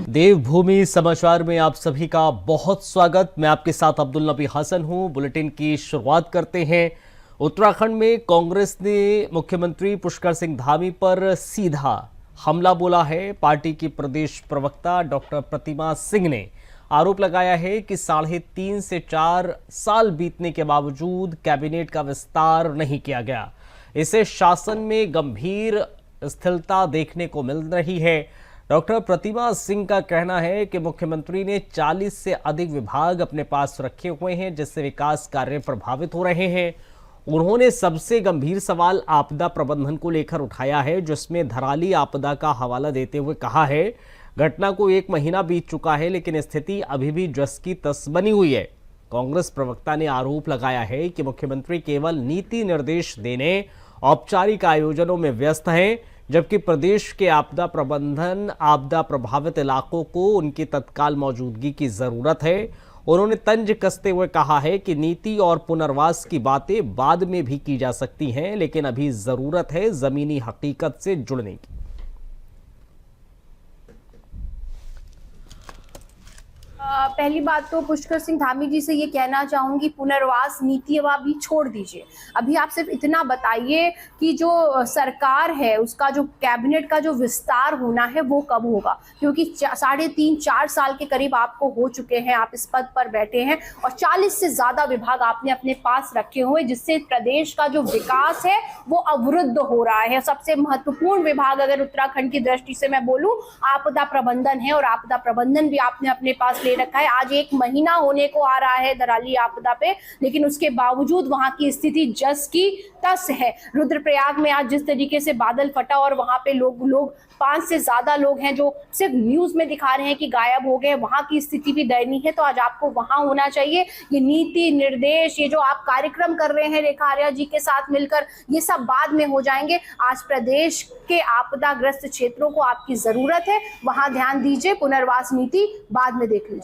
देवभूमि समाचार में आप सभी का बहुत स्वागत। मैं आपके साथ अब्दुल नबी हसन हूं। बुलेटिन की शुरुआत करते हैं। उत्तराखंड में कांग्रेस ने मुख्यमंत्री पुष्कर सिंह धामी पर सीधा हमला बोला है। पार्टी की प्रदेश प्रवक्ता डॉक्टर प्रतिमा सिंह ने आरोप लगाया है कि 3.5 से 4 साल बीतने के बावजूद कैबिनेट का विस्तार नहीं किया गया। इसे शासन में गंभीर स्थिरता देखने को मिल रही है। डॉक्टर प्रतिमा सिंह का कहना है कि मुख्यमंत्री ने 40 से अधिक विभाग अपने पास रखे हुए हैं, जिससे विकास कार्य प्रभावित हो रहे हैं। उन्होंने सबसे गंभीर सवाल आपदा प्रबंधन को लेकर उठाया है, जिसमें धराली आपदा का हवाला देते हुए कहा है, घटना को 1 महीना बीत चुका है लेकिन स्थिति अभी भी जस की तस बनी हुई है। कांग्रेस प्रवक्ता ने आरोप लगाया है कि मुख्यमंत्री केवल नीति निर्देश देने, औपचारिक आयोजनों में व्यस्त हैं, जबकि प्रदेश के आपदा प्रभावित इलाकों को उनकी तत्काल मौजूदगी की जरूरत है। उन्होंने तंज कसते हुए कहा है कि नीति और पुनर्वास की बातें बाद में भी की जा सकती हैं, लेकिन अभी जरूरत है जमीनी हकीकत से जुड़ने की। पहली बात तो पुष्कर सिंह धामी जी से ये कहना चाहूंगी, पुनर्वास नीति अब आप भी छोड़ दीजिए। अभी आप सिर्फ इतना बताइए कि जो सरकार है उसका जो कैबिनेट का जो विस्तार होना है वो कब होगा, क्योंकि 3.5-4 साल के करीब आपको हो चुके हैं, आप इस पद पर बैठे हैं और 40 से ज्यादा विभाग आपने अपने पास रखे हुए, जिससे प्रदेश का जो विकास है वो अवरुद्ध हो रहा है। सबसे महत्वपूर्ण विभाग अगर उत्तराखंड की दृष्टि से मैं बोलूं, आपदा प्रबंधन है और आपदा प्रबंधन भी आपने अपने पास ले रखा है। आज 1 महीना होने को आ रहा है धराली आपदा पे, लेकिन उसके बावजूद वहां की स्थिति जस की तस है। रुद्रप्रयाग में आज जिस तरीके से बादल फटा और वहां पे लोग 5 से ज्यादा लोग हैं जो सिर्फ न्यूज में दिखा रहे हैं कि गायब हो गए, वहां की स्थिति भी दयनीय है। तो आज आपको वहां होना चाहिए। ये नीति निर्देश, ये जो आप कार्यक्रम कर रहे हैं रेखा आर्या जी के साथ मिलकर, ये सब बाद में हो जाएंगे। आज प्रदेश के आपदाग्रस्त क्षेत्रों को आपकी जरूरत है, वहां ध्यान दीजिए। पुनर्वास नीति बाद में देख लीजिएगा।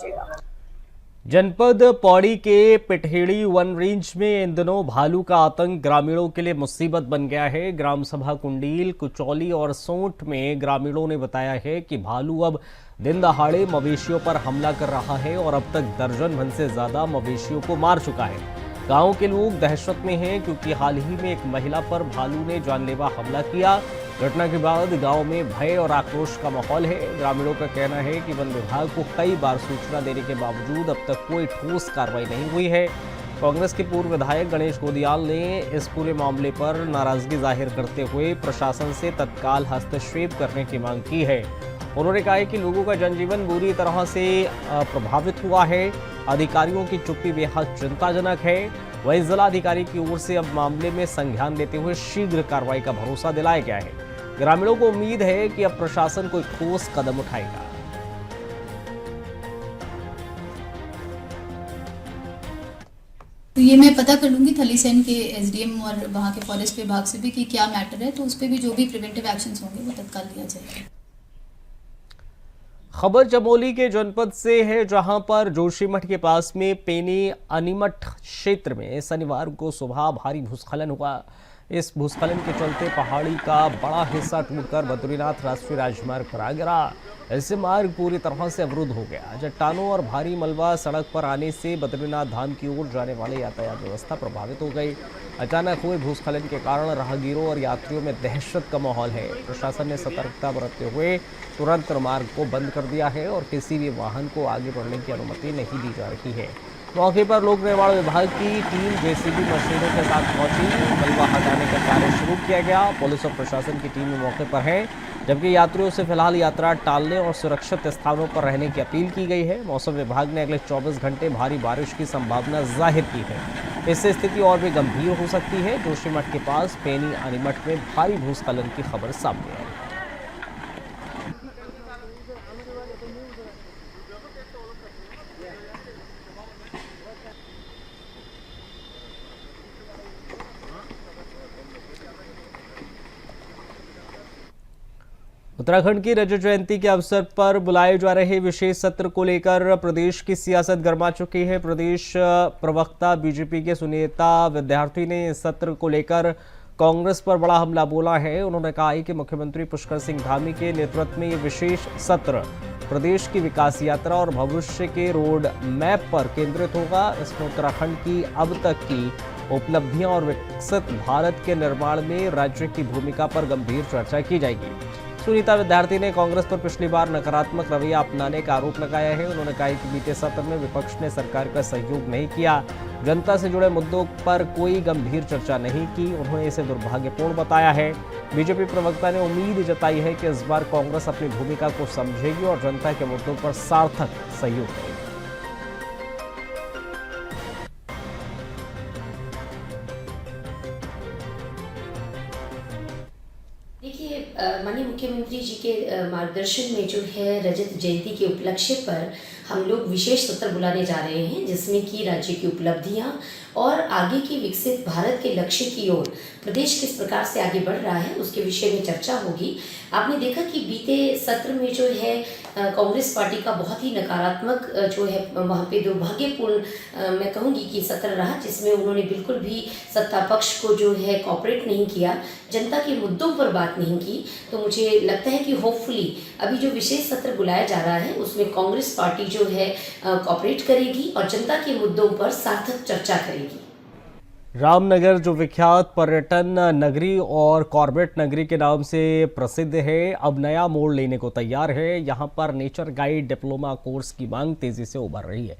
जनपद पौड़ी के पिठेड़ी वन रेंज में इन दिनों भालू का आतंक ग्रामीणों के लिए मुसीबत बन गया है। ग्राम सभा कुंडील, कुचौली और सोंठ में ग्रामीणों ने बताया है कि भालू अब दिन दहाड़े मवेशियों पर हमला कर रहा है और अब तक दर्जन भर से ज्यादा मवेशियों को मार चुका है। गांव के लोग दहशत में हैं, क्योंकि हाल ही में एक महिला पर भालू ने जानलेवा हमला किया। घटना के बाद गांव में भय और आक्रोश का माहौल है। ग्रामीणों का कहना है कि वन विभाग को कई बार सूचना देने के बावजूद अब तक कोई ठोस कार्रवाई नहीं हुई है। कांग्रेस के पूर्व विधायक गणेश गोदियाल ने इस पूरे मामले पर नाराजगी जाहिर करते हुए प्रशासन से तत्काल हस्तक्षेप करने की मांग की है। उन्होंने कहा है कि लोगों का जनजीवन बुरी तरह से प्रभावित हुआ है। अधिकारियों की चुप्पी बेहद चिंताजनक है। वहीं जिलाधिकारी की ओर से अब मामले में संज्ञान लेते हुए शीघ्र कार्रवाई का भरोसा दिलाया गया है। ग्रामीणों को उम्मीद है कि अब प्रशासन कोई ठोस कदम उठाएगा। तो ये मैं पता कर लूंगी थलीसैंण के एसडीएम और वहाँ के फॉरेस्ट विभाग से भी कि क्या मैटर है, तो उस पर भी जो भी प्रिवेंटिव एक्शंस होंगे वो तत्काल लिया जाएगा। खबर चमोली के जनपद से है, जहां पर जोशीमठ के पास में पेनी अनीमठ क्षेत्र में शनिवार को सुबह भारी भूस्खलन हुआ। इस भूस्खलन के चलते पहाड़ी का बड़ा हिस्सा टूटकर बद्रीनाथ राष्ट्रीय राजमार्ग पर आ गिरा। इससे मार्ग पूरी तरह से अवरुद्ध हो गया। चट्टानों और भारी मलबा सड़क पर आने से बद्रीनाथ धाम की ओर जाने वाले यातायात व्यवस्था प्रभावित हो गई। अचानक हुए भूस्खलन के कारण राहगीरों और यात्रियों में दहशत का माहौल है। प्रशासन ने सतर्कता बरतते हुए तुरंत मार्ग को बंद कर दिया है और किसी भी वाहन को आगे बढ़ने की अनुमति नहीं दी जा रही है। मौके पर लोक निर्माण विभाग की टीम जेसीबी मशीनों के साथ पहुंची। मलबा हटाने का कार्य शुरू किया गया। पुलिस और प्रशासन की टीम मौके पर है, जबकि यात्रियों से फिलहाल यात्रा टालने और सुरक्षित स्थानों पर रहने की अपील की गई है। मौसम विभाग ने अगले 24 घंटे भारी बारिश की संभावना जाहिर की है। इससे स्थिति और भी गंभीर हो सकती है। जोशीमठ के पास पेनी अनीमठ में भारी भूस्खलन की खबर सामने आई। उत्तराखंड की रजत जयंती के अवसर पर बुलाए जा रहे विशेष सत्र को लेकर प्रदेश की सियासत गर्मा चुकी है। प्रदेश प्रवक्ता बीजेपी के सुनीता विद्यार्थी ने इस सत्र को लेकर कांग्रेस पर बड़ा हमला बोला है। उन्होंने कहा है कि मुख्यमंत्री पुष्कर सिंह धामी के नेतृत्व में ये विशेष सत्र प्रदेश की विकास यात्रा और भविष्य के रोड मैप पर केंद्रित होगा। इसमें उत्तराखंड की अब तक की उपलब्धियां और विकसित भारत के निर्माण में राज्य की भूमिका पर गंभीर चर्चा की जाएगी। सुनीता विद्यार्थी ने कांग्रेस पर पिछली बार नकारात्मक रवैया अपनाने का आरोप लगाया है। उन्होंने कहा कि बीते सत्र में विपक्ष ने सरकार का सहयोग नहीं किया, जनता से जुड़े मुद्दों पर कोई गंभीर चर्चा नहीं की। उन्होंने इसे दुर्भाग्यपूर्ण बताया है। बीजेपी प्रवक्ता ने उम्मीद जताई है कि इस बार कांग्रेस अपनी भूमिका को समझेगी और जनता के मुद्दों पर सार्थक सहयोग करेगी। देखिए, माननीय मुख्यमंत्री जी के मार्गदर्शन में जो है रजत जयंती के उपलक्ष्य पर हम लोग विशेष सत्र बुलाने जा रहे हैं, जिसमें कि राज्य की उपलब्धियां और आगे की विकसित भारत के लक्ष्य की ओर प्रदेश किस प्रकार से आगे बढ़ रहा है उसके विषय में चर्चा होगी। आपने देखा कि बीते सत्र में जो है कांग्रेस पार्टी का बहुत ही नकारात्मक जो है वहाँ पे दुर्भाग्यपूर्ण मैं कहूँगी कि सत्र रहा, जिसमें उन्होंने बिल्कुल भी सत्ता पक्ष को जो है कॉपरेट नहीं किया, जनता के मुद्दों पर बात नहीं की। तो मुझे लगता है कि होपफुली अभी जो विशेष सत्र बुलाया जा रहा है उसमें कांग्रेस पार्टी जो है कॉपरेट करेगी और जनता के मुद्दों पर सार्थक चर्चा करेगी। रामनगर जो विख्यात पर्यटन नगरी और कॉर्बेट नगरी के नाम से प्रसिद्ध है, अब नया मोड़ लेने को तैयार है। यहां पर नेचर गाइड डिप्लोमा कोर्स की मांग तेजी से उभर रही है।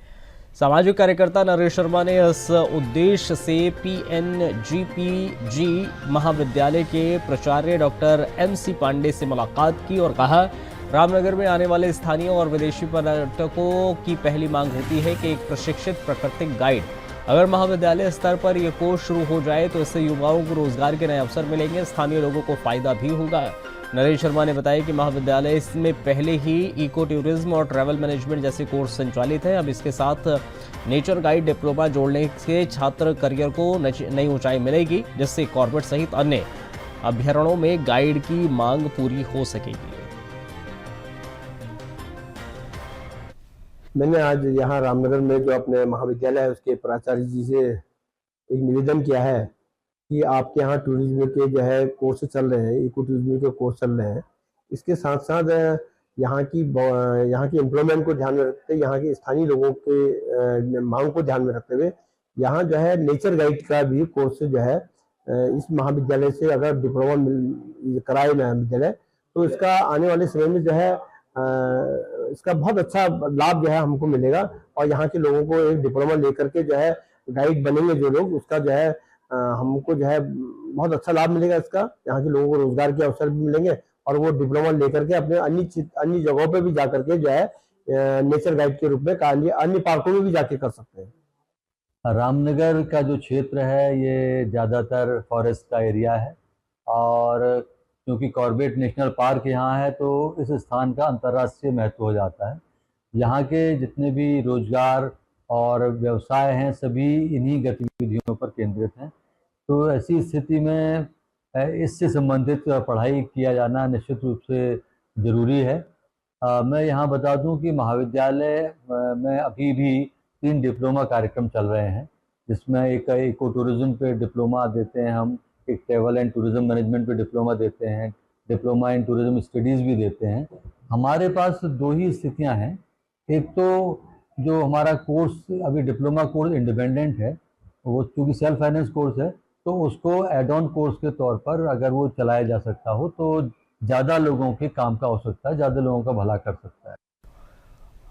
सामाजिक कार्यकर्ता नरेश शर्मा ने इस उद्देश्य से PNGPG महाविद्यालय के प्राचार्य डॉक्टर MC पांडे से मुलाकात की और कहा, रामनगर में आने वाले स्थानीय और विदेशी पर्यटकों की पहली मांग होती है कि एक प्रशिक्षित प्राकृतिक गाइड। अगर महाविद्यालय स्तर पर यह कोर्स शुरू हो जाए तो इससे युवाओं को रोजगार के नए अवसर मिलेंगे, स्थानीय लोगों को फायदा भी होगा। नरेश शर्मा ने बताया कि महाविद्यालय इसमें पहले ही इको टूरिज्म और ट्रैवल मैनेजमेंट जैसे कोर्स संचालित है। अब इसके साथ नेचर गाइड डिप्लोमा जोड़ने से छात्र करियर को नई ऊंचाई मिलेगी, जिससे कॉर्बेट सहित अन्य अभ्यारण्यों में गाइड की मांग पूरी हो सकेगी। मैंने आज यहाँ रामनगर में जो अपने महाविद्यालय है उसके प्राचार्य जी से एक निवेदन किया है कि आपके यहाँ टूरिज्म के जो है कोर्स चल रहे हैं, इको टूरिज्म के कोर्स चल रहे हैं, इसके साथ साथ यहाँ की एम्प्लॉयमेंट को ध्यान में रखते हुए, यहाँ के स्थानीय लोगों के मांग को ध्यान में रखते हुए यहाँ जो है नेचर गाइड का भी कोर्स जो है इस महाविद्यालय से अगर डिप्लोमा कराए महाविद्यालय तो इसका आने वाले समय में जो है इसका बहुत अच्छा लाभ जो है हमको मिलेगा और यहाँ के लोगों को एक डिप्लोमा लेकर के जो है गाइड बनेंगे जो लोग, उसका जो है हमको जो है बहुत अच्छा लाभ मिलेगा। इसका यहाँ के लोगों को रोजगार के अवसर भी मिलेंगे और वो डिप्लोमा लेकर के अपने अन्य जगहों पे भी जाकर के जो है नेचर गाइड के रूप में अन्य पार्कों में भी जाके कर सकते हैं। रामनगर का जो क्षेत्र है ये ज़्यादातर फॉरेस्ट का एरिया है और क्योंकि कॉर्बेट नेशनल पार्क यहाँ है तो इस स्थान का अंतर्राष्ट्रीय महत्व हो जाता है। यहाँ के जितने भी रोजगार और व्यवसाय हैं सभी इन्हीं गतिविधियों पर केंद्रित हैं। तो ऐसी स्थिति में इससे संबंधित पढ़ाई किया जाना निश्चित रूप से ज़रूरी है। मैं यहाँ बता दूं कि महाविद्यालय में अभी भी 3 डिप्लोमा कार्यक्रम चल रहे हैं, जिसमें एक इको टूरिज्म पे डिप्लोमा देते हैं हम, एक ट्रैवल एंड टूरिज्म मैनेजमेंट पे डिप्लोमा देते हैं, डिप्लोमा इन टूरिज्म स्टडीज़ भी देते हैं। हमारे पास 2 ही स्थितियाँ हैं। एक तो जो हमारा कोर्स अभी डिप्लोमा कोर्स इंडिपेंडेंट है, वो चूँकि सेल्फ फाइनेंस कोर्स है तो उसको एड ऑन कोर्स के तौर पर अगर वो चलाया जा सकता हो तो ज़्यादा लोगों के काम का हो सकता है, ज़्यादा लोगों का भला कर सकता है।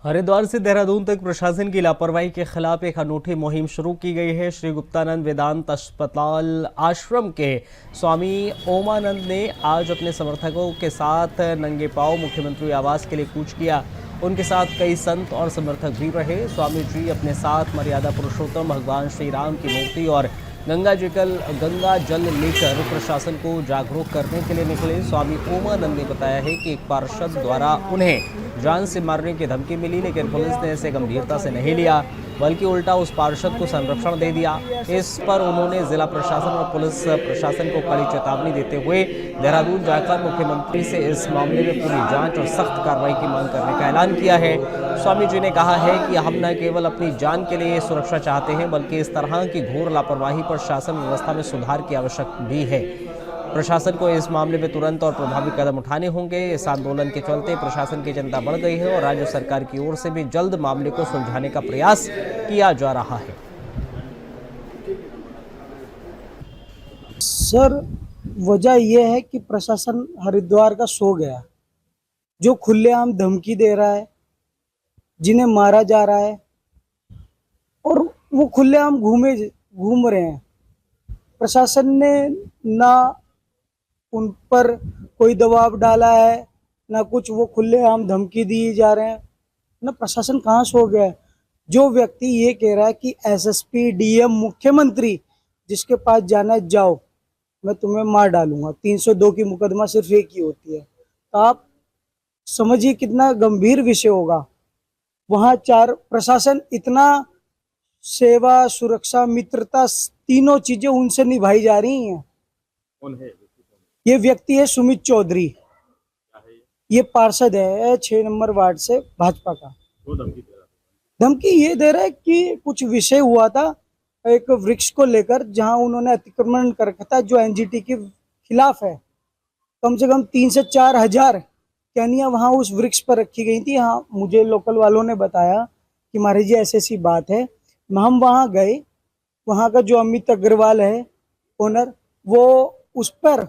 हरिद्वार से देहरादून तक प्रशासन की लापरवाही के खिलाफ एक अनूठी मुहिम शुरू की गई है। श्री गुप्तानंद वेदांत अस्पताल आश्रम के स्वामी ओमानंद ने आज अपने समर्थकों के साथ नंगे पांव मुख्यमंत्री आवास के लिए कूच किया। उनके साथ कई संत और समर्थक भी रहे। स्वामी जी अपने साथ मर्यादा पुरुषोत्तम भगवान श्री राम की मूर्ति और गंगा जल लेकर प्रशासन को जागरूक करने के लिए निकले। स्वामी ओमानंद ने बताया है कि एक पार्षद द्वारा उन्हें जान से मारने की धमकी मिली, लेकिन पुलिस ने इसे गंभीरता से नहीं लिया। बल्कि उल्टा उस पार्षद को संरक्षण दे दिया। इस पर उन्होंने जिला प्रशासन और पुलिस प्रशासन को कड़ी चेतावनी देते हुए देहरादून जाकर मुख्यमंत्री से इस मामले में पूरी जांच और सख्त कार्रवाई की मांग करने का ऐलान किया है। स्वामी जी ने कहा है कि हम न केवल अपनी जान के लिए सुरक्षा चाहते हैं, बल्कि इस तरह की घोर लापरवाही पर शासन व्यवस्था में सुधार की आवश्यक भी है। प्रशासन को इस मामले में तुरंत और प्रभावी कदम उठाने होंगे। इस आंदोलन के चलते प्रशासन की चिंता बढ़ गई है और राज्य सरकार की ओर से भी जल्द मामले को सुलझाने का प्रयास किया जा रहा है। सर, वजह यह है कि प्रशासन हरिद्वार का सो गया, जो खुलेआम धमकी दे रहा है, जिन्हें मारा जा रहा है और वो खुलेआम घूम रहे हैं। प्रशासन ने ना उन पर कोई दबाव डाला है, ना कुछ, वो खुलेआम धमकी दिए जा रहे हैं। ना प्रशासन कहाँ सो गया है। जो व्यक्ति ये कह रहा है कि एसएसपी, डीएम, मुख्यमंत्री जिसके पास जाना है जाओ, मैं तुम्हें मार डालूंगा, 302 की मुकदमा सिर्फ एक ही होती है, तो आप समझिए कितना गंभीर विषय होगा। वहाँ प्रशासन इतना सेवा, सुरक्षा, मित्रता, तीनों चीजें उनसे निभाई जा रही हैं। ये व्यक्ति है सुमित चौधरी, ये पार्षद है 6 नंबर वार्ड से भाजपा का। धमकी ये दे रहा है कि कुछ विषय हुआ था एक वृक्ष को लेकर, जहां उन्होंने अतिक्रमण कर रखा था जो एनजीटी के खिलाफ है। कम से कम 3 से 4 हजार कैनियां वहां उस वृक्ष पर रखी गई थी। हाँ, मुझे लोकल वालों ने बताया कि महाराज जी ऐसी बात है। हम वहां गए, वहां का जो अमित अग्रवाल है ओनर, वो उस पर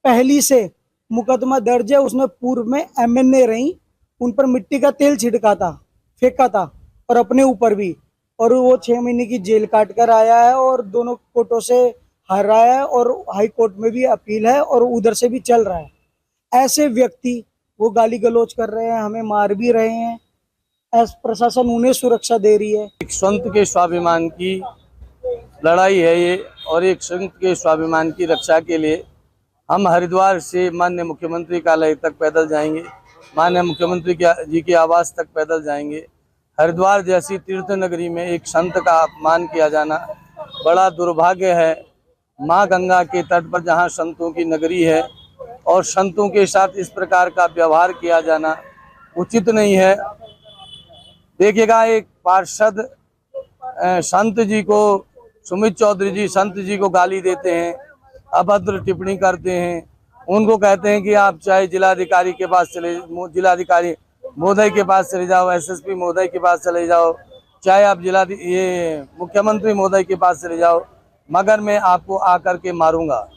पहली से मुकदमा दर्ज है। उसने पूर्व में एमएनए रही, उन पर मिट्टी का तेल फेंका था और अपने ऊपर भी, और वो 6 महीने की जेल काट कर आया है और दोनों कोर्टों से हार रहा है और हाई कोर्ट में भी अपील है और उधर से भी चल रहा है। ऐसे व्यक्ति वो गाली गलौज कर रहे हैं, हमें मार भी रहे हैं। प्रशासन उन्हें सुरक्षा दे रही है। एक संत के स्वाभिमान की लड़ाई है ये, और एक संत के स्वाभिमान की रक्षा के लिए हम हरिद्वार से माननीय मुख्यमंत्री कार्यालय तक पैदल जाएंगे, माननीय मुख्यमंत्री जी के आवास तक पैदल जाएंगे। हरिद्वार जैसी तीर्थ नगरी में एक संत का अपमान किया जाना बड़ा दुर्भाग्य है। माँ गंगा के तट पर जहाँ संतों की नगरी है और संतों के साथ इस प्रकार का व्यवहार किया जाना उचित नहीं है। देखिएगा, एक पार्षद संत जी को, सुमित चौधरी जी संत जी को गाली देते हैं, अभद्र टिप्पणी करते हैं, उनको कहते हैं कि आप चाहे जिलाधिकारी के पास जिलाधिकारी महोदय के पास चले जाओ, एसएसपी महोदय के पास चले जाओ, चाहे आप मुख्यमंत्री महोदय के पास चले जाओ, मगर मैं आपको आकर के मारूंगा।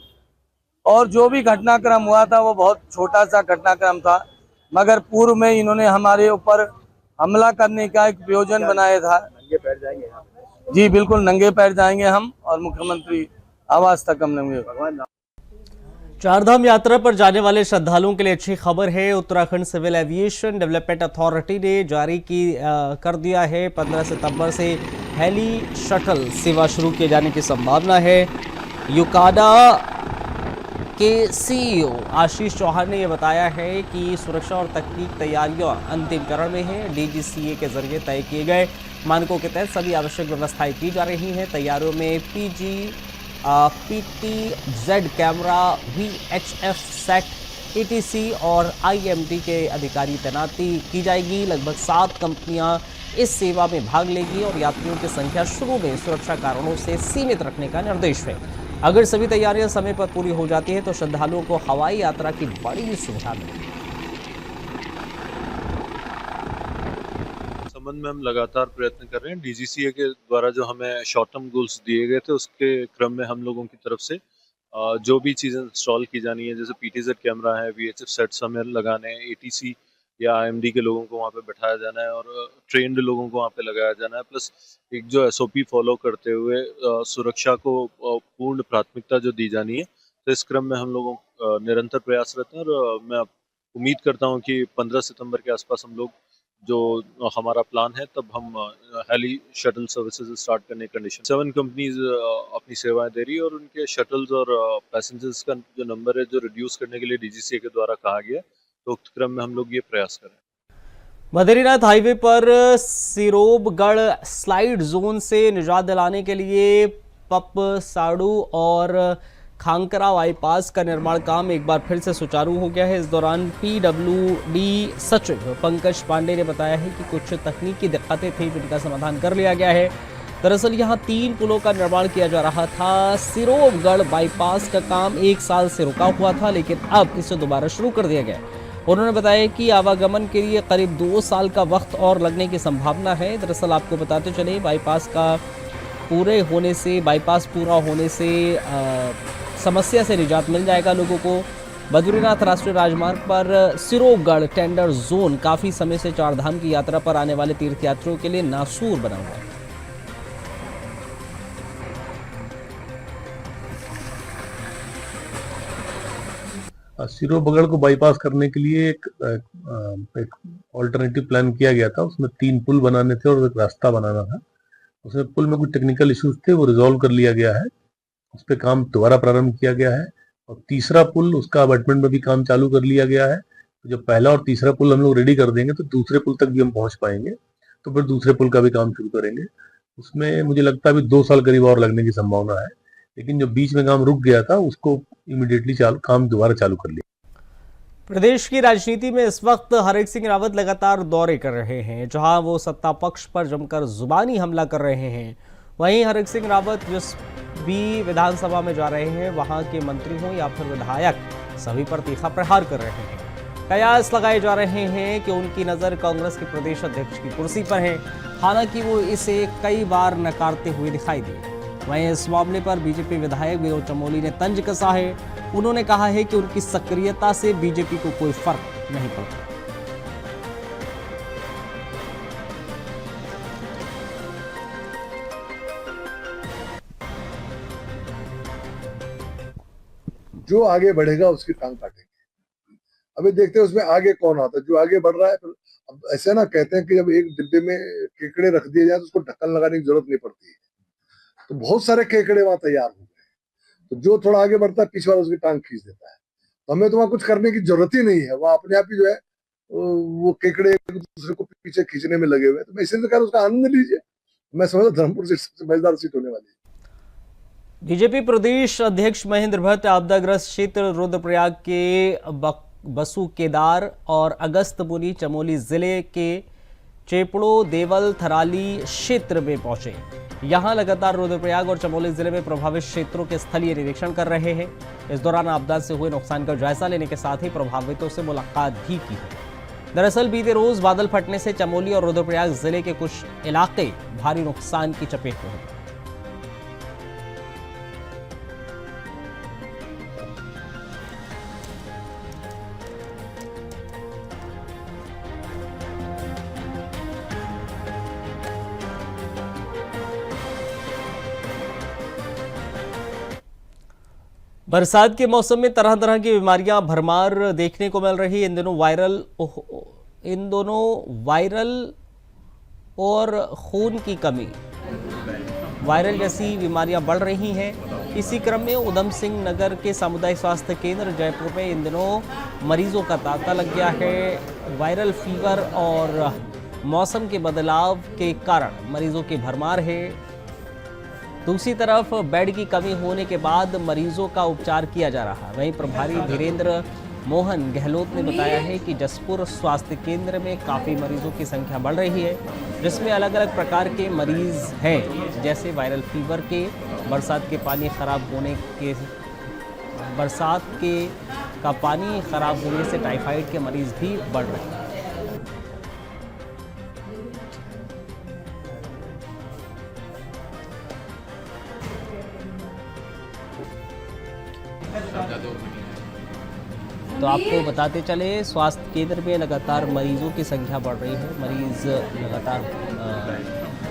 और जो भी घटनाक्रम हुआ था वो बहुत छोटा सा घटनाक्रम था, मगर पूर्व में इन्होंने हमारे ऊपर हमला करने का एक प्रयोजन बनाया था। नंगे पैर जाएंगे जी, बिल्कुल नंगे पैर जाएंगे हम, और मुख्यमंत्री आवास तक हम लेंगे। चारधाम यात्रा पर जाने वाले श्रद्धालुओं के लिए अच्छी खबर है। Uttarakhand civil aviation development authority ने जारी कर दिया है 15 सितंबर से हेली शटल सेवा शुरू किए जाने की संभावना है। यूकाडा के सीईओ आशीष चौहान ने यह बताया है कि सुरक्षा और तकनीक तैयारियां अंतिम चरण में है। डीजीसीए के जरिए तय किए गए मानकों के तहत सभी आवश्यक व्यवस्थाएं की जा रही हैं। तैयारियों में PTZ camera, VHF set, ETC और IMT के अधिकारी तैनाती की जाएगी। लगभग 7 कंपनियां इस सेवा में भाग लेगी और यात्रियों की संख्या शुरू में सुरक्षा कारणों से सीमित रखने का निर्देश है। अगर सभी तैयारियां समय पर पूरी हो जाती हैं तो श्रद्धालुओं को हवाई यात्रा की बड़ी सुविधा मिलेगी। संबंध में हम लगातार प्रयत्न कर रहे हैं। डीजीसीए के द्वारा जो हमें शॉर्ट टर्म गोल्स दिए गए थे, उसके क्रम में हम लोगों की तरफ से जो भी चीज़ें इंस्टॉल की जानी है, जैसे PTZ कैमरा है, VHF सेट्स हमें लगाने हैं, ATC या IMD के लोगों को वहाँ पे बैठाया जाना है और ट्रेंड लोगों को वहाँ पे लगाया जाना है। प्लस एक जो SOP फॉलो करते हुए सुरक्षा को पूर्ण प्राथमिकता जो दी जानी है, तो इस क्रम में हम लोगों निरंतर प्रयासरत हैं। और मैं उम्मीद करता हूँ कि 15 सितंबर के आसपास हम लोग, जो हमारा प्लान है, तब हम हेली शटल सर्विसेज स्टार्ट करने की कंडीशन। 7 कंपनीज अपनी सेवाएं दे रही है और उनके शटल्स और पैसेंजर्स का जो नंबर है जो रिड्यूस करने के लिए DGCA के द्वारा कहा गया, तो उक्त क्रम में हम लोग ये प्रयास करें। बद्रीनाथ हाईवे पर सिरोबगढ़ स्लाइड जोन से निजात दिलाने के लिए पपसाड़ू और खांकरा बाईपास का निर्माण काम एक बार फिर से सुचारू हो गया है। इस दौरान पीडब्ल्यूडी सचिव पंकज पांडे ने बताया है कि कुछ तकनीकी दिक्कतें थी जिनका समाधान कर लिया गया है। दरअसल यहां 3 पुलों का निर्माण किया जा रहा था। सिरोबगढ़ बाईपास का काम 1 साल से रुका हुआ था, लेकिन अब इसे दोबारा शुरू कर दिया गया। उन्होंने बताया कि आवागमन के लिए करीब 2 साल का वक्त और लगने की संभावना है। दरअसल आपको बताते चले बाईपास पूरा होने से समस्या से निजात मिल जाएगा लोगों को। बद्रीनाथ राष्ट्रीय राजमार्ग पर सिरोबगढ़ टेंडर जोन काफी समय से चारधाम की यात्रा पर आने वाले तीर्थयात्रियों के लिए नासूर बना हुआ है। सिरोबगढ़ को बाईपास करने के लिए एक ऑल्टरनेटिव प्लान किया गया था। उसमें 3 पुल बनाने थे और एक रास्ता बनाना था। उसमें पुल में कुछ टेक्निकल इश्यूज थे, वो रिजॉल्व कर लिया गया है। उस पर काम दोबारा प्रारंभ किया गया है और तीसरा पुल उसका अबटमेंट में भी काम चालू कर लिया गया है। तो जब पहला और तीसरा पुल हम लोग रेडी कर देंगे तो दूसरे पुल तक भी हम पहुंच पाएंगे, तो फिर दूसरे पुल का भी काम शुरू करेंगे। उसमें मुझे लगता है अभी 2 साल करीब और लगने की संभावना है, लेकिन जो बीच में काम रुक गया था उसको इमीडिएटली काम दोबारा चालू कर लिया। प्रदेश की राजनीति में इस वक्त हरीश सिंह रावत लगातार दौरे कर रहे हैं, जहां वो सत्ता पक्ष पर जमकर जुबानी हमला कर रहे हैं। वहीं हरीश सिंह रावत जिस भी विधानसभा में जा रहे हैं, वहां के मंत्री हों या फिर विधायक, सभी पर तीखा प्रहार कर रहे हैं। कयास लगाए जा रहे हैं कि उनकी नज़र कांग्रेस के प्रदेश अध्यक्ष की कुर्सी पर है, हालांकि वो इसे कई बार नकारते हुए दिखाई दिए। वहीं इस मामले पर बीजेपी विधायक विनोद चमोली ने तंज कसा है। उन्होंने कहा है कि उनकी सक्रियता से बीजेपी को कोई फर्क नहीं पड़ता। जो आगे बढ़ेगा उसकी टांग काटेंगे। अभी देखते हैं उसमें आगे कौन आता है। जो आगे बढ़ रहा है, फिर अब ऐसे ना कहते हैं कि जब एक डिब्बे में केकड़े रख दिए जाए तो उसको ढक्कन लगाने की जरूरत नहीं पड़ती है। तो बहुत सारे केकड़े वहां तैयार हो गए, तो जो थोड़ा आगे बढ़ता है पिछवाड़ उसकी टांग खींच देता है। तो हमें तो वहां कुछ करने की जरूरत ही नहीं है, वहां अपने आप ही जो है वो केकड़े एक दूसरे को पीछे खींचने में लगे हुए। तो मैं इसलिए कह रहा हूं उसका आनंद लीजिए। मैं समझता धर्मपुर सीट सबसे मजेदार सीट होने वाली है। बीजेपी प्रदेश अध्यक्ष महेंद्र भट्ट आपदाग्रस्त क्षेत्र रुद्रप्रयाग के बसु केदार और अगस्त मुनि चमोली जिले के चेपड़ो देवल थराली क्षेत्र में पहुंचे। यहां लगातार रुद्रप्रयाग और चमोली जिले में प्रभावित क्षेत्रों के स्थलीय निरीक्षण कर रहे हैं। इस दौरान आपदा से हुए नुकसान का जायजा लेने के साथ ही प्रभावितों से मुलाकात भी की है। दरअसल बीते रोज बादल फटने से चमोली और रुद्रप्रयाग जिले के कुछ इलाके भारी नुकसान की चपेट में हैं। बरसात के मौसम में तरह तरह की बीमारियां भरमार देखने को मिल रही है। इन दोनों वायरल और खून की कमी, वायरल जैसी बीमारियां बढ़ रही हैं। इसी क्रम में उधम सिंह नगर के सामुदायिक स्वास्थ्य केंद्र जयपुर में इन दिनों मरीजों का तांता लग गया है। वायरल फीवर और मौसम के बदलाव के कारण मरीजों की भरमार है। दूसरी तरफ बेड की कमी होने के बाद मरीजों का उपचार किया जा रहा है। वहीं प्रभारी धीरेन्द्र मोहन गहलोत ने बताया है कि जसपुर स्वास्थ्य केंद्र में काफ़ी मरीजों की संख्या बढ़ रही है, जिसमें अलग अलग प्रकार के मरीज हैं, जैसे वायरल फीवर के, बरसात का पानी खराब होने से टाइफाइड के मरीज भी बढ़ रहे हैं। तो आपको बताते चले, स्वास्थ्य केंद्र में लगातार मरीजों की संख्या बढ़ रही है। मरीज लगातार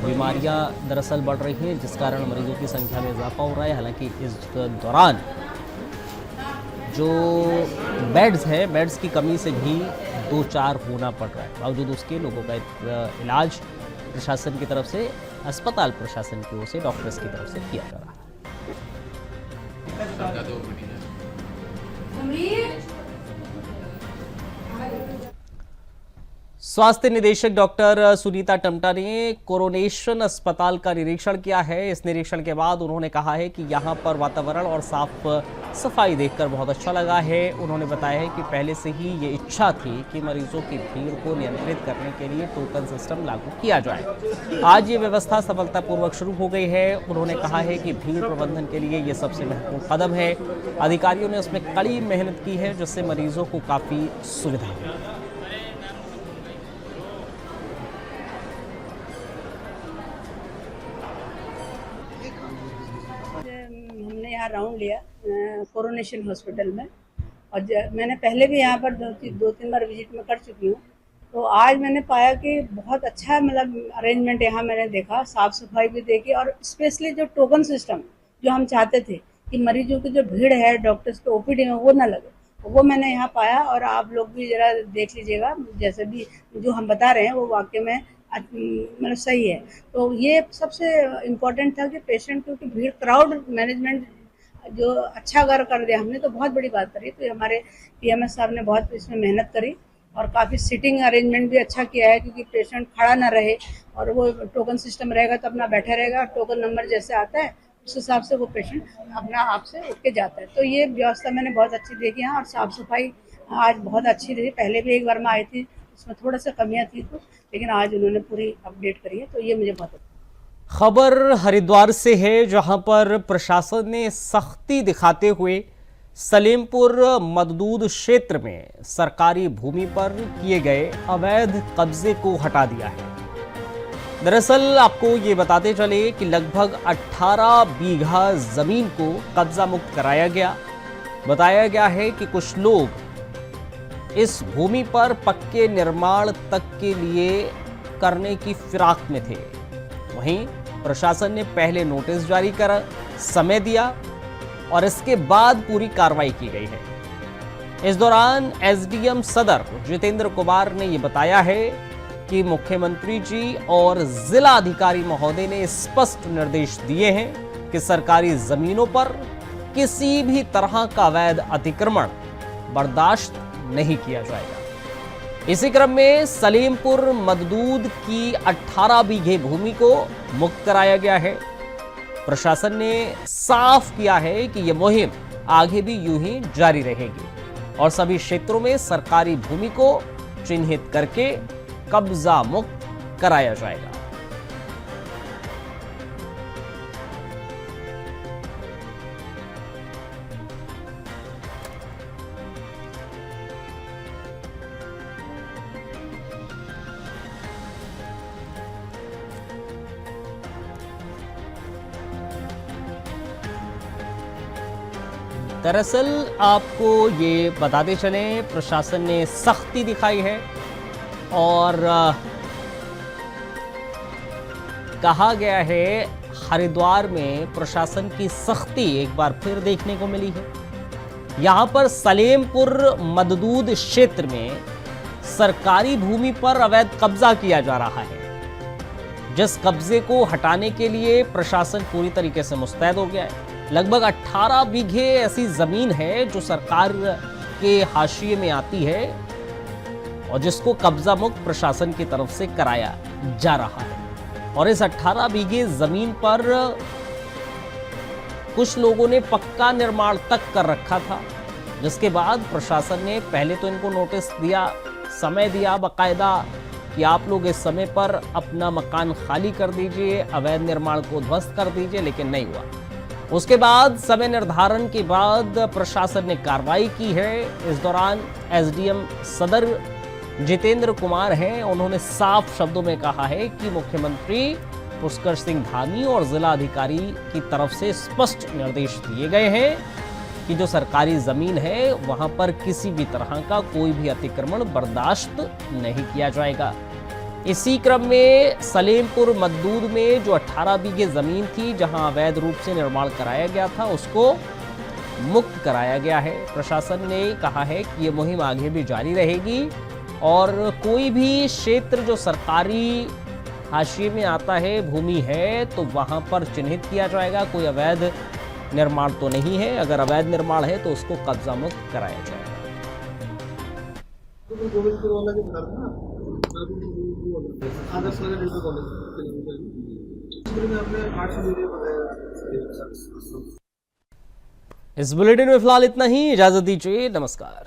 बीमारियां दरअसल बढ़ रही हैं, जिस कारण मरीजों की संख्या में इजाफा हो रहा है। हालांकि इस दौरान जो बेड्स है, बेड्स की कमी से भी 2-4 होना पड़ रहा है। बावजूद उसके लोगों का इलाज प्रशासन की तरफ से, अस्पताल प्रशासन की ओर से, डॉक्टर्स की तरफ से किया जा रहा है। स्वास्थ्य निदेशक डॉक्टर सुनीता टम्टा ने कोरोनेशन अस्पताल का निरीक्षण किया है। इस निरीक्षण के बाद उन्होंने कहा है कि यहाँ पर वातावरण और साफ सफाई देखकर बहुत अच्छा लगा है। उन्होंने बताया है कि पहले से ही ये इच्छा थी कि मरीजों की भीड़ को नियंत्रित करने के लिए टोकन सिस्टम लागू किया जाए। आज ये व्यवस्था सफलतापूर्वक शुरू हो गई है। उन्होंने कहा है कि भीड़ प्रबंधन के लिए ये सबसे महत्वपूर्ण कदम है। अधिकारियों ने उसमें कड़ी मेहनत की है, जिससे मरीजों को काफ़ी सुविधा है। हमने यहाँ राउंड लिया कोरोनेशन हॉस्पिटल में, और मैंने पहले भी यहाँ पर दो तीन बार विजिट में कर चुकी हूँ। तो आज मैंने पाया कि बहुत अच्छा मतलब अरेंजमेंट यहाँ मैंने देखा, साफ़ सफाई भी देखी, और स्पेशली जो टोकन सिस्टम जो हम चाहते थे कि मरीजों की जो भीड़ है डॉक्टर्स के ओपीडी में वो ना लगे, वो मैंने यहाँ पाया। और आप लोग भी ज़रा देख लीजिएगा, जैसे भी जो हम बता रहे हैं वो वाकई में मतलब सही है। तो ये सबसे इम्पोर्टेंट था कि पेशेंट, क्योंकि भीड़ क्राउड मैनेजमेंट जो अच्छा अगर कर दिया हमने तो बहुत बड़ी बात करी। तो हमारे पीएमएस साहब ने बहुत इसमें मेहनत करी और काफ़ी सीटिंग अरेंजमेंट भी अच्छा किया है, क्योंकि पेशेंट खड़ा ना रहे, और वो टोकन सिस्टम रहेगा तो अपना बैठा रहेगा, टोकन नंबर जैसे आता है उस हिसाब से वो पेशेंट अपना आप से उठ के जाता है। तो ये व्यवस्था मैंने बहुत अच्छी देखी है, और साफ़ सफाई आज बहुत अच्छी रही। पहले भी एक बार मैं आई थी, उसमें थोड़ा सा कमियाँ थी तो, लेकिन आज उन्होंने पूरी अपडेट करी है, तो ये मुझे बहुत खबर हरिद्वार से है, जहां पर प्रशासन ने सख्ती दिखाते हुए सलेमपुर मददूद क्षेत्र में सरकारी भूमि पर किए गए अवैध कब्जे को हटा दिया है। दरअसल आपको ये बताते चले कि लगभग 18 बीघा जमीन को कब्जा मुक्त कराया गया। बताया गया है कि कुछ लोग इस भूमि पर पक्के निर्माण तक के लिए करने की फिराक में थे। वहीं प्रशासन ने पहले नोटिस जारी कर समय दिया और इसके बाद पूरी कार्रवाई की गई है। इस दौरान एसडीएम सदर जितेंद्र कुमार ने यह बताया है कि मुख्यमंत्री जी और जिला अधिकारी महोदय ने स्पष्ट निर्देश दिए हैं कि सरकारी जमीनों पर किसी भी तरह का अवैध अतिक्रमण बर्दाश्त नहीं किया जाएगा। इसी क्रम में सलेमपुर मददूद की 18 बीघे भूमि को मुक्त कराया गया है। प्रशासन ने साफ किया है कि यह मुहिम आगे भी यूं ही जारी रहेगी और सभी क्षेत्रों में सरकारी भूमि को चिन्हित करके कब्जा मुक्त कराया जाएगा। दरअसल आपको ये बताते चलें, प्रशासन ने सख्ती दिखाई है और कहा गया है हरिद्वार में प्रशासन की सख्ती एक बार फिर देखने को मिली है। यहां पर सलेमपुर मददूद क्षेत्र में सरकारी भूमि पर अवैध कब्जा किया जा रहा है, जिस कब्जे को हटाने के लिए प्रशासन पूरी तरीके से मुस्तैद हो गया है। लगभग 18 बीघे ऐसी जमीन है जो सरकार के हाशिए में आती है और जिसको कब्जा मुक्त प्रशासन की तरफ से कराया जा रहा है। और इस 18 बीघे जमीन पर कुछ लोगों ने पक्का निर्माण तक कर रखा था, जिसके बाद प्रशासन ने पहले तो इनको नोटिस दिया, समय दिया बाकायदा कि आप लोग इस समय पर अपना मकान खाली कर दीजिए, अवैध निर्माण को ध्वस्त कर दीजिए, लेकिन नहीं हुआ। उसके बाद समय निर्धारण के बाद प्रशासन ने कार्रवाई की है। इस दौरान एसडीएम सदर जितेंद्र कुमार हैं, उन्होंने साफ शब्दों में कहा है कि मुख्यमंत्री पुष्कर सिंह धामी और जिला अधिकारी की तरफ से स्पष्ट निर्देश दिए गए हैं कि जो सरकारी जमीन है वहां पर किसी भी तरह का कोई भी अतिक्रमण बर्दाश्त नहीं किया जाएगा। इसी क्रम में सलेमपुर मददूद में जो 18 बीघे जमीन थी जहां अवैध रूप से निर्माण कराया गया था, उसको मुक्त कराया गया है। प्रशासन ने कहा है कि ये मुहिम आगे भी जारी रहेगी और कोई भी क्षेत्र जो सरकारी हाशिए में आता है, भूमि है, तो वहां पर चिन्हित किया जाएगा। कोई अवैध निर्माण तो नहीं है, अगर अवैध निर्माण है तो उसको कब्जा मुक्त कराया जाएगा। आदर्श नगर इंटर कॉलेज में आपने 800 मीटर बताया। इस बुलेटिन में फिलहाल इतना ही, इजाजत दीजिए, नमस्कार।